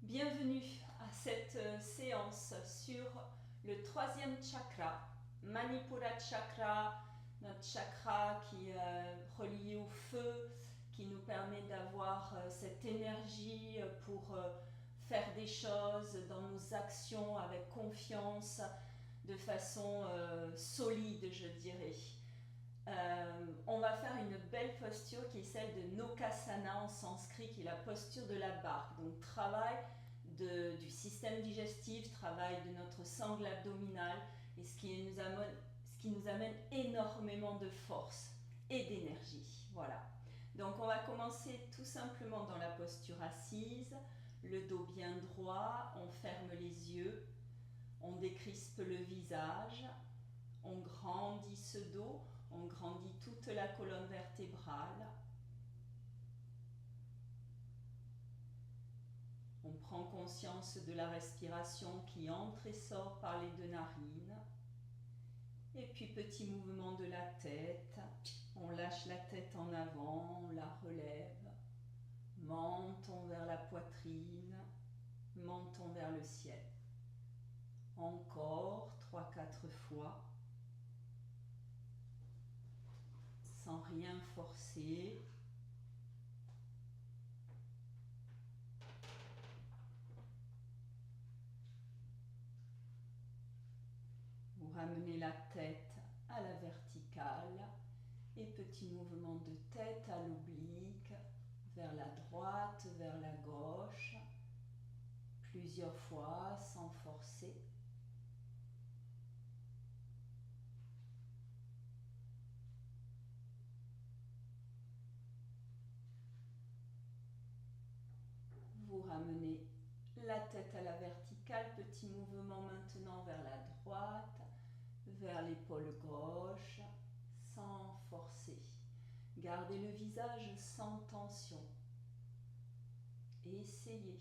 Bienvenue à cette séance sur le troisième chakra, Manipura Chakra, notre chakra qui est relié au feu, qui nous permet d'avoir cette énergie pour faire des choses dans nos actions avec confiance, de façon solide, je dirais. On va faire une belle posture qui est celle de Nokasana en sanskrit, qui est la posture de la barque. Donc travail du système digestif, travail de notre sangle abdominale, et ce qui nous amène énormément de force et d'énergie. Voilà. Donc on va commencer tout simplement dans la posture assise, le dos bien droit, on ferme les yeux, on décrispe le visage, on grandit ce dos, on grandit toute la colonne vertébrale. On prend conscience de la respiration qui entre et sort par les deux narines. Et puis petit mouvement de la tête. On lâche la tête en avant, on la relève. Menton vers la poitrine, menton vers le ciel. Encore 3-4 fois. Sans rien forcer. Vous ramenez la tête à la verticale et petit mouvement de tête à l'oblique, vers la droite, vers la gauche, plusieurs fois sans forcer. Vous ramenez la tête à la verticale, petit mouvement maintenant vers la droite, vers l'épaule gauche, sans forcer. Gardez le visage sans tension. Essayez.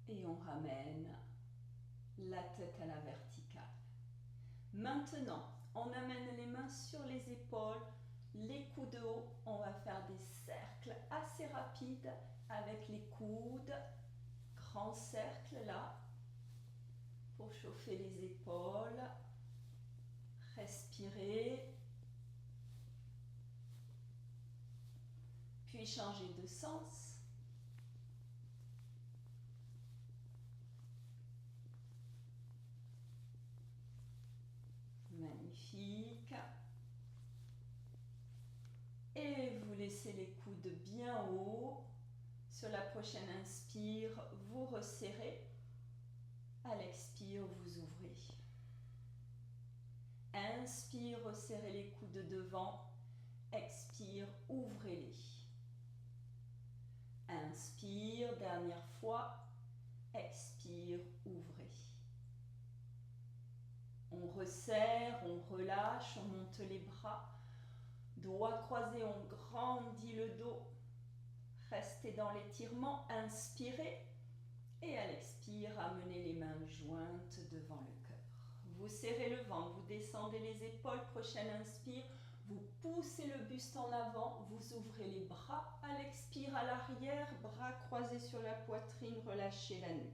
Et on ramène la tête à la verticale. Maintenant, on amène les mains sur les épaules, les coudes hauts. On va faire des cercles assez rapides avec les coudes. Grand cercle là, pour chauffer les épaules. Respirez. Puis changer de sens. Magnifique. Et vous laissez les coudes bien hauts. Sur la prochaine inspire, vous resserrez. À l'expire, vous ouvrez. Inspire, resserrez les coudes devant. Expire, ouvrez-les. Inspire, dernière fois. Expire, ouvrez. On resserre, on relâche, on monte les bras. Doigts croisés, on grandit le dos. Restez dans l'étirement, inspirez. Et à l'expire, amenez les mains jointes devant le cœur. Vous serrez le ventre, vous descendez les épaules. Prochaine inspire, vous poussez le buste en avant. Vous ouvrez les bras à l'expire à l'arrière. Bras croisés sur la poitrine, relâchez la nuque.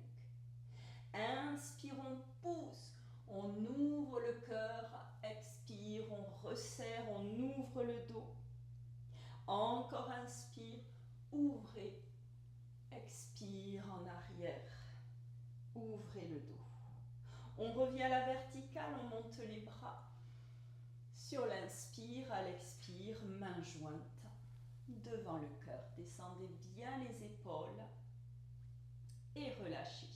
Inspire, on pousse. On ouvre le cœur, expire, on resserre, on ouvre le dos. Encore inspire, ouvrez, expire en arrière, ouvrez le dos. On revient à la verticale, on monte les bras. Sur l'inspire, à l'expire, main jointe devant le cœur. Descendez bien les épaules et relâchez.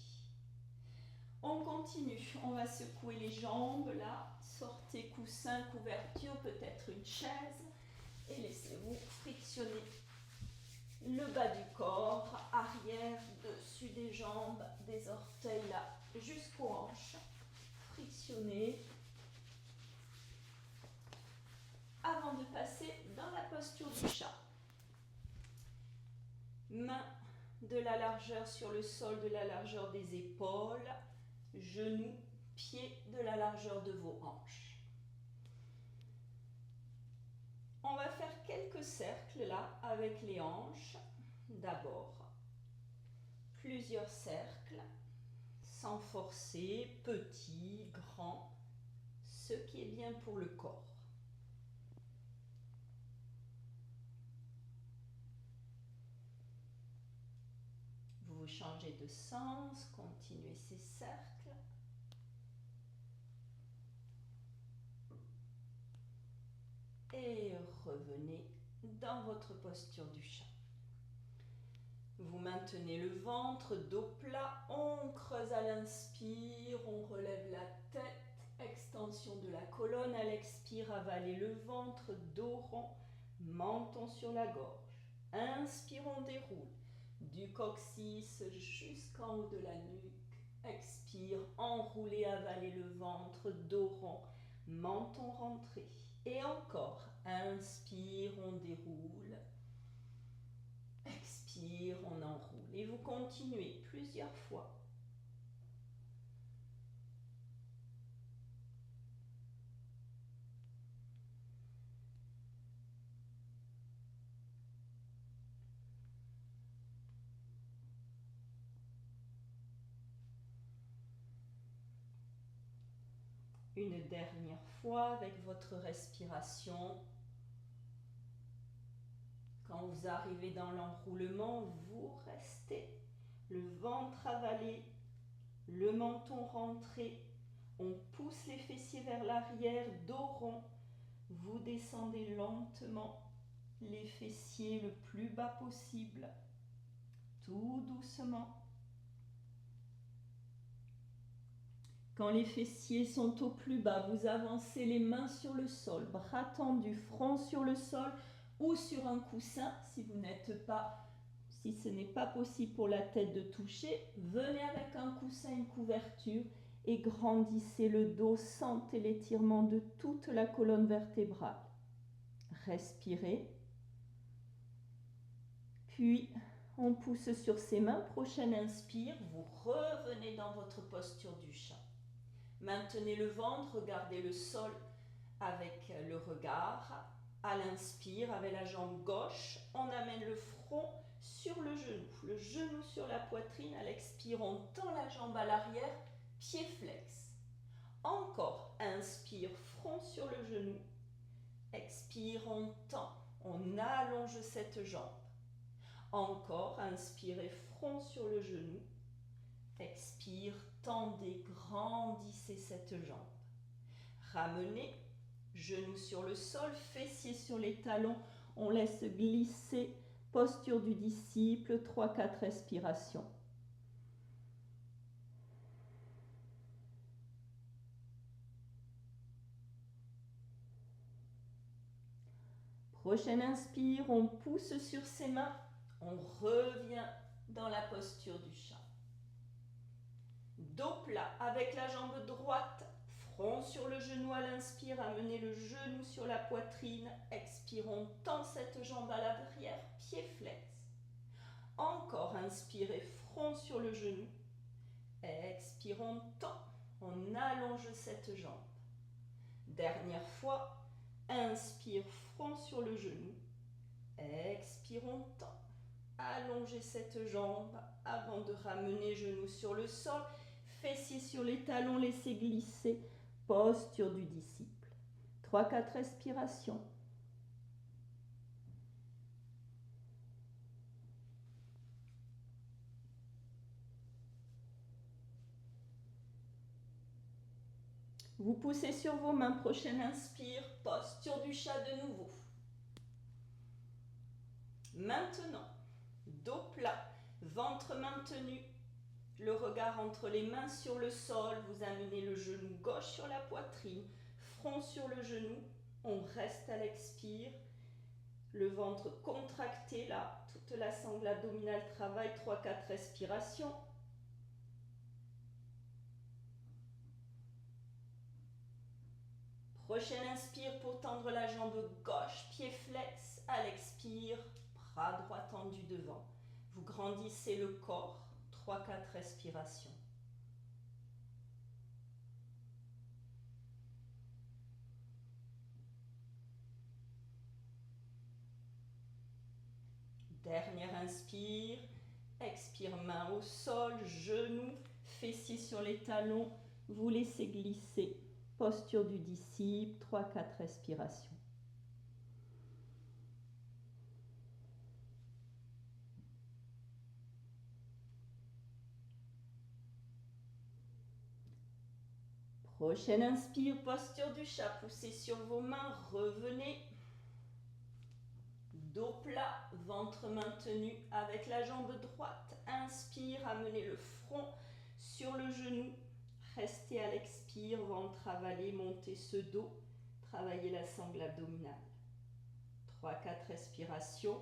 On continue, on va secouer les jambes là, sortez coussin, couverture, peut-être une chaise et laissez-vous frictionner le bas du corps, arrière, dessus des jambes, des orteils là jusqu'aux hanches. Frictionnez avant de passer dans la posture du chat. Main de la largeur sur le sol, de la largeur des épaules. Genoux, pieds de la largeur de vos hanches. On va faire quelques cercles là avec les hanches. D'abord, plusieurs cercles, sans forcer, petits, grands, ce qui est bien pour le corps. Vous changez de sens, continuez ces cercles. Et revenez dans votre posture du chat. Vous maintenez le ventre, dos plat, on creuse à l'inspire, on relève la tête, extension de la colonne, à l'expire, avalez le ventre, dos rond, menton sur la gorge. Inspire, on déroule, du coccyx jusqu'en haut de la nuque. Expire, enroulez, avalez le ventre, dos rond, menton rentré. Et encore, inspire, on déroule. Expire, on enroule. Et vous continuez plusieurs fois. Une dernière fois avec votre respiration. Quand vous arrivez dans l'enroulement, vous restez. Le ventre avalé, le menton rentré. On pousse les fessiers vers l'arrière, dos rond. Vous descendez lentement les fessiers le plus bas possible, tout doucement. Quand les fessiers sont au plus bas, vous avancez les mains sur le sol, bras tendus, front sur le sol ou sur un coussin. Si ce n'est pas possible pour la tête de toucher, venez avec un coussin, une couverture et grandissez le dos, sentez l'étirement de toute la colonne vertébrale. Respirez. Puis, on pousse sur ses mains. Prochaine inspire, vous revenez dans votre posture du chat. Maintenez le ventre, regardez le sol avec le regard. À l'inspire, avec la jambe gauche, on amène le front sur le genou sur la poitrine. À l'expire, on tend la jambe à l'arrière, pied flex. Encore, inspire, front sur le genou. Expire, on tend, on allonge cette jambe. Encore, inspirez, front sur le genou. Expire, tendez, grandissez cette jambe. Ramenez, genoux sur le sol, fessiers sur les talons. On laisse glisser, posture du disciple, 3-4 respirations. Prochaine inspire, on pousse sur ses mains, on revient dans la posture du chat. Dos plat avec la jambe droite, front sur le genou à l'inspire, amenez le genou sur la poitrine, expire, on tend cette jambe à l'arrière, pied flex. Encore, inspirez, front sur le genou, expire, on tend, on allonge cette jambe. Dernière fois, inspire, front sur le genou, expire, on tend. Allongez cette jambe avant de ramener genou sur le sol, fessiers sur les talons, laissez glisser, posture du disciple. 3-4 respirations. Vous poussez sur vos mains, prochaine inspire, posture du chat de nouveau. Maintenant, dos plat, ventre maintenu, le regard entre les mains sur le sol, vous amenez le genou gauche sur la poitrine, front sur le genou, on reste à l'expire, le ventre contracté là, toute la sangle abdominale travaille, 3-4 respirations. Prochaine inspire pour tendre la jambe gauche, pied flex, à l'expire, bras droit tendu devant. Vous grandissez le corps, 3-4 respirations. Dernier inspire. Expire, main au sol, genoux, fessiers sur les talons. Vous laissez glisser. Posture du disciple, 3-4 respirations. Prochaine inspire, posture du chat, poussez sur vos mains, revenez. Dos plat, ventre maintenu avec la jambe droite. Inspire, amenez le front sur le genou. Restez à l'expire, ventre avalé, montez ce dos. Travaillez la sangle abdominale. 3-4 respirations.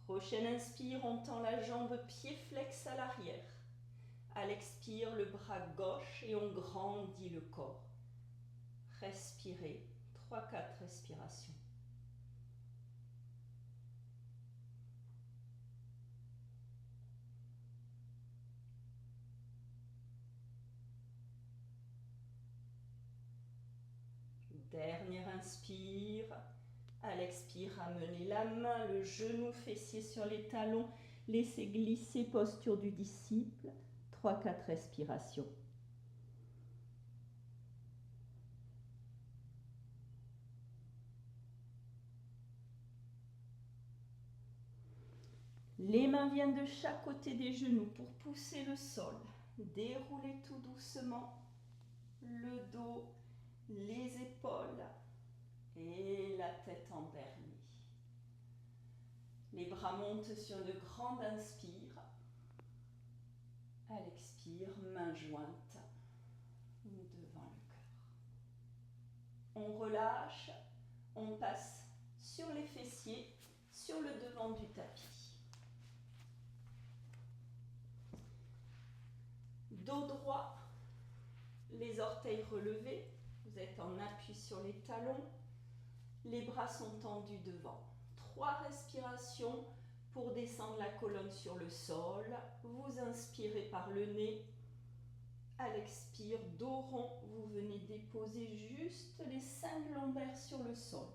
Prochaine inspire, on tend la jambe pied flex à l'arrière. À l'expire, le bras gauche et on grandit le corps. Respirez, 3-4 respirations. Dernier inspire. À l'expire, amenez la main, le genou, fessier sur les talons. Laissez glisser, posture du disciple. 3-4 respirations. Les mains viennent de chaque côté des genoux pour pousser le sol. Déroulez tout doucement le dos, les épaules et la tête en dernier. Les bras montent sur une grande inspire. À l'expire, mains jointes devant le cœur. On relâche, on passe sur les fessiers, sur le devant du tapis. Dos droit, les orteils relevés, vous êtes en appui sur les talons, les bras sont tendus devant. 3 respirations pour descendre la colonne sur le sol. Vous inspirez par le nez. À l'expire, dos rond, vous venez déposer juste les cingles lombaires sur le sol.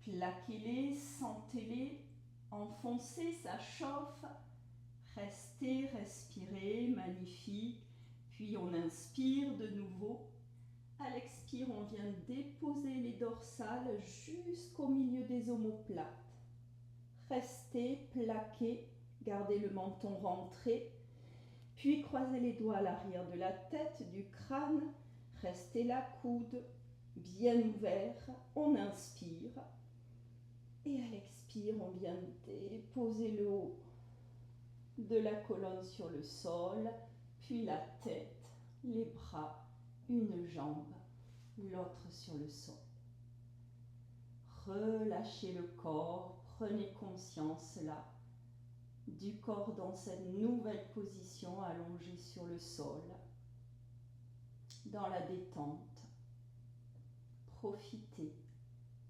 Plaquez-les, sentez-les, enfoncez, ça chauffe. Restez, respirez, magnifique. Puis on inspire de nouveau. À l'expire, on vient déposer les dorsales jusqu'au milieu des omoplates. Restez, plaquez, gardez le menton rentré. Puis croisez les doigts à l'arrière de la tête, du crâne. Restez la coude bien ouvert. On inspire. Et à l'expire, on vient déposer le haut de la colonne sur le sol, puis la tête, les bras, une jambe, l'autre sur le sol. Relâchez le corps, prenez conscience là du corps dans cette nouvelle position allongée sur le sol, dans la détente. Profitez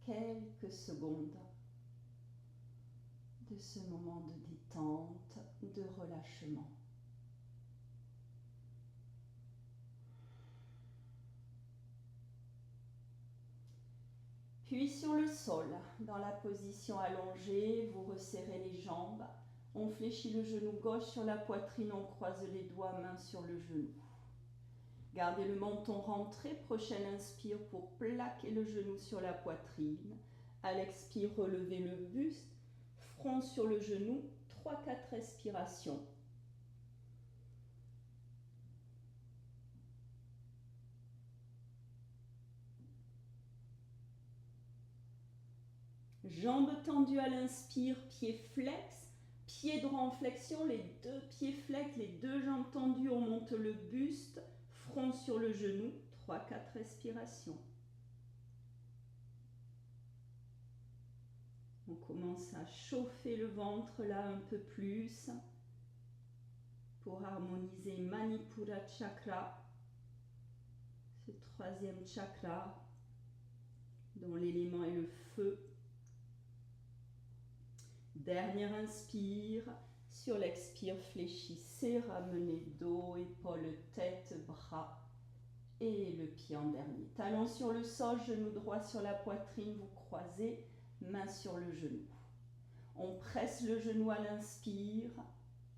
quelques secondes de ce moment de détente, de relâchement. Puis sur le sol, dans la position allongée, vous resserrez les jambes. On fléchit le genou gauche sur la poitrine, on croise les doigts, main sur le genou. Gardez le menton rentré, prochaine inspire pour plaquer le genou sur la poitrine. À l'expire, relevez le buste, front sur le genou, 3-4 respirations. Jambes tendues à l'inspire, pieds flex, pieds droits en flexion, les deux pieds flex, les deux jambes tendues, on monte le buste, front sur le genou, 3-4 respirations. On commence à chauffer le ventre là un peu plus pour harmoniser Manipura Chakra, ce troisième chakra dont l'élément est le feu. Dernière inspire, sur l'expire fléchissez, ramenez dos, épaules, tête, bras et le pied en dernier. Talon sur le sol, genou droit sur la poitrine, vous croisez, main sur le genou. On presse le genou à l'inspire,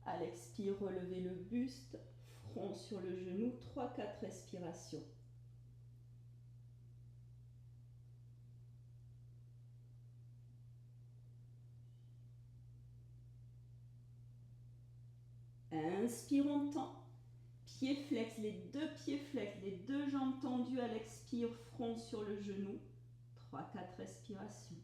à l'expire, relevez le buste, front sur le genou, 3-4 respirations. Inspire, on tend. Pieds flex, les deux pieds flex, les deux jambes tendues à l'expire, front sur le genou. 3-4 respirations.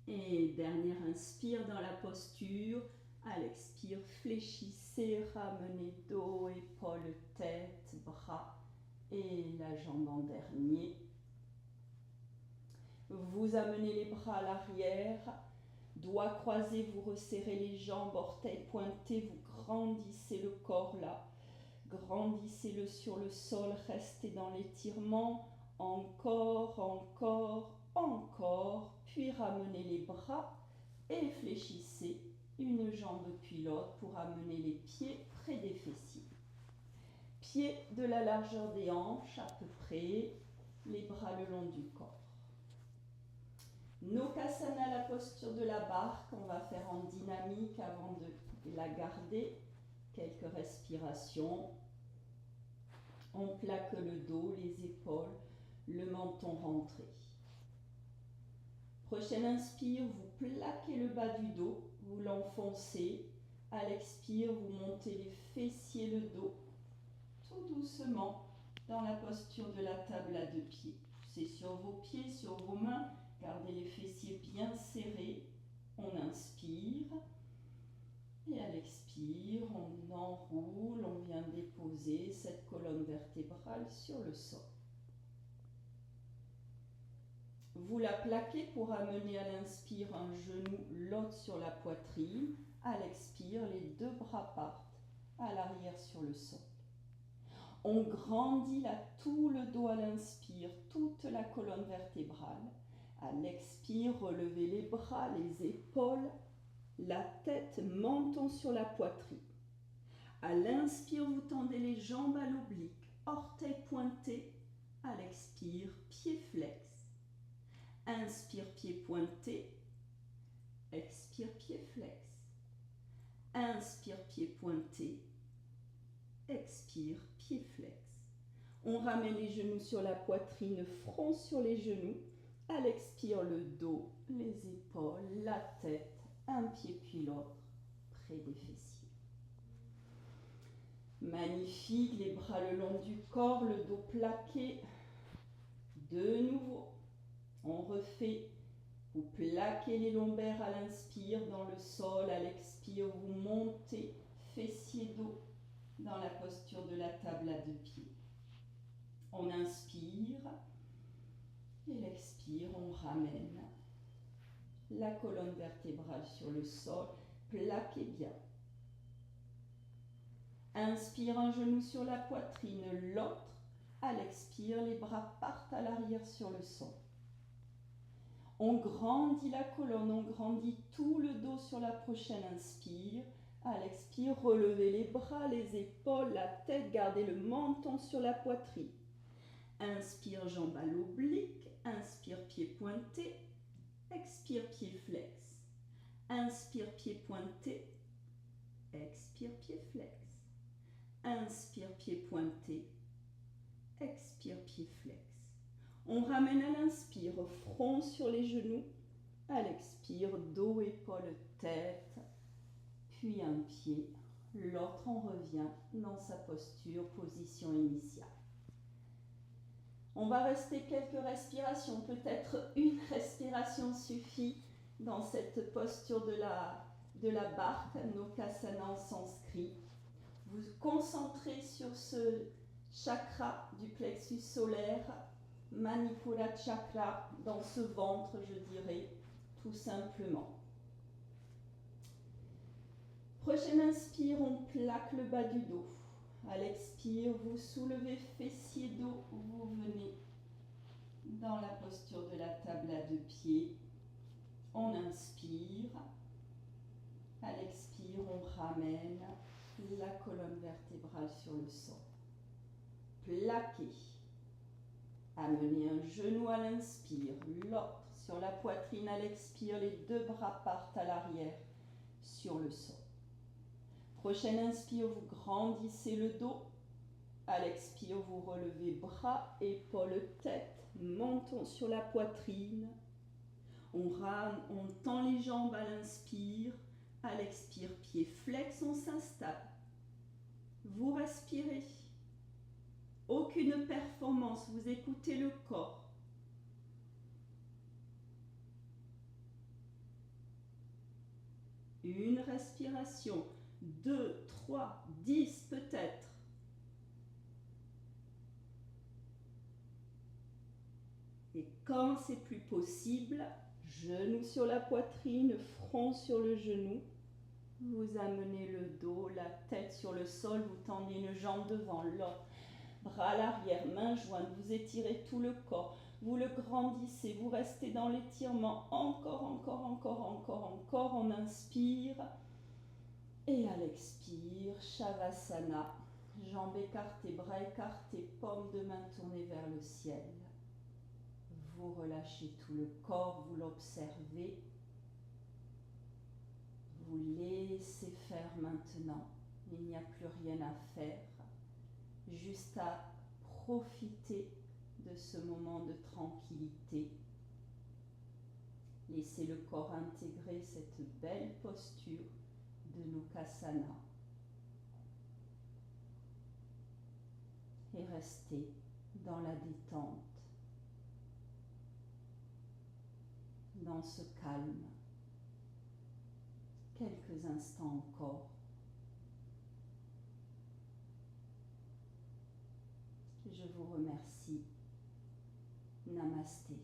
Et dernière inspire dans la posture. À l'expire, fléchissez, ramenez dos, épaules, tête, bras et la jambe en dernier. Vous amenez les bras à l'arrière, doigts croisés, vous resserrez les jambes, orteils pointés, vous grandissez le corps là. Grandissez-le sur le sol, restez dans l'étirement, encore, encore, encore, puis ramenez les bras et fléchissez une jambe puis l'autre pour amener les pieds près des fessiers. Pieds de la largeur des hanches à peu près, les bras le long du corps. Nokasana, la posture de la barque, on va faire en dynamique avant de la garder. Quelques respirations. On plaque le dos, les épaules, le menton rentré. Prochaine inspire, vous plaquez le bas du dos, vous l'enfoncez. À l'expire, vous montez les fessiers, le dos, tout doucement dans la posture de la table à deux pieds. C'est sur vos pieds, sur vos mains, gardez les fessiers bien serrés. On inspire. Et à l'expire, on enroule, on vient déposer cette colonne vertébrale sur le sol. Vous la plaquez pour amener à l'inspire un genou, l'autre sur la poitrine. À l'expire, les deux bras partent à l'arrière sur le sol. On grandit là tout le dos à l'inspire, toute la colonne vertébrale. À l'expire, relevez les bras, les épaules, la tête, menton sur la poitrine. À l'inspire, vous tendez les jambes à l'oblique, orteils pointés. À l'expire, pieds flex. Inspire, pieds pointés. Expire, pieds flex. Inspire, pieds pointés. Expire, pieds flex. On ramène les genoux sur la poitrine, front sur les genoux. À l'expire, le dos, les épaules, la tête, un pied puis l'autre, près des fessiers. Magnifique, les bras le long du corps, le dos plaqué. De nouveau, on refait. Vous plaquez les lombaires à l'inspire dans le sol, à l'expire, vous montez, fessiers dos, dans la posture de la table à deux pieds. On inspire, et l'expire, on ramène la colonne vertébrale sur le sol, plaquez bien. Inspire, un genou sur la poitrine, l'autre. À l'expire, les bras partent à l'arrière sur le sol. On grandit la colonne, on grandit tout le dos sur la prochaine inspire. À l'expire, relevez les bras, les épaules, la tête, gardez le menton sur la poitrine. Inspire, jambes à l'oblique. Inspire, pieds pointés. Expire, pieds flex. Inspire, pieds pointés. Expire, pieds flex. Inspire, pieds pointés. Expire, pieds flex. On ramène à l'inspire, front sur les genoux. À l'expire, dos, épaules, tête. Puis un pied. L'autre, on revient dans sa posture, position initiale. On va rester quelques respirations. Peut-être une respiration suffit dans cette posture de la barque, Nokasana en sanskrit. Vous concentrez sur ce chakra du plexus solaire, Manipura chakra, dans ce ventre, je dirais, tout simplement. Prochaine inspire, on plaque le bas du dos. À l'expire, vous soulevez fessier dos, vous venez Dans la posture de la table à 2 pieds, on inspire. À l'expire, on ramène la colonne vertébrale sur le sol. Plaqué. Amenez un genou à l'inspire, l'autre sur la poitrine à l'expire. Les 2 bras partent à l'arrière sur le sol. Prochaine inspire, vous grandissez le dos. À l'expire, vous relevez bras, épaules, tête. Menton sur la poitrine. On rame, on tend les jambes à l'inspire. À l'expire, pied flex, on s'installe. Vous respirez. Aucune performance, vous écoutez le corps. Une respiration, 2, 3, 10 peut-être. Et quand c'est plus possible, genou sur la poitrine, front sur le genou. Vous amenez le dos, la tête sur le sol, vous tendez une jambe devant l'autre. Bras à l'arrière, mains jointes, vous étirez tout le corps. Vous le grandissez, vous restez dans l'étirement. Encore, encore, encore, encore, encore. On inspire. Et à l'expire, Shavasana. Jambes écartées, bras écartés, paume de main tournée vers le ciel. Vous relâchez tout le corps, vous l'observez. Vous laissez faire maintenant. Il n'y a plus rien à faire. Juste à profiter de ce moment de tranquillité. Laissez le corps intégrer cette belle posture de Nukasana. Et restez dans la détente, dans ce calme. Quelques instants encore. Je vous remercie. Namasté.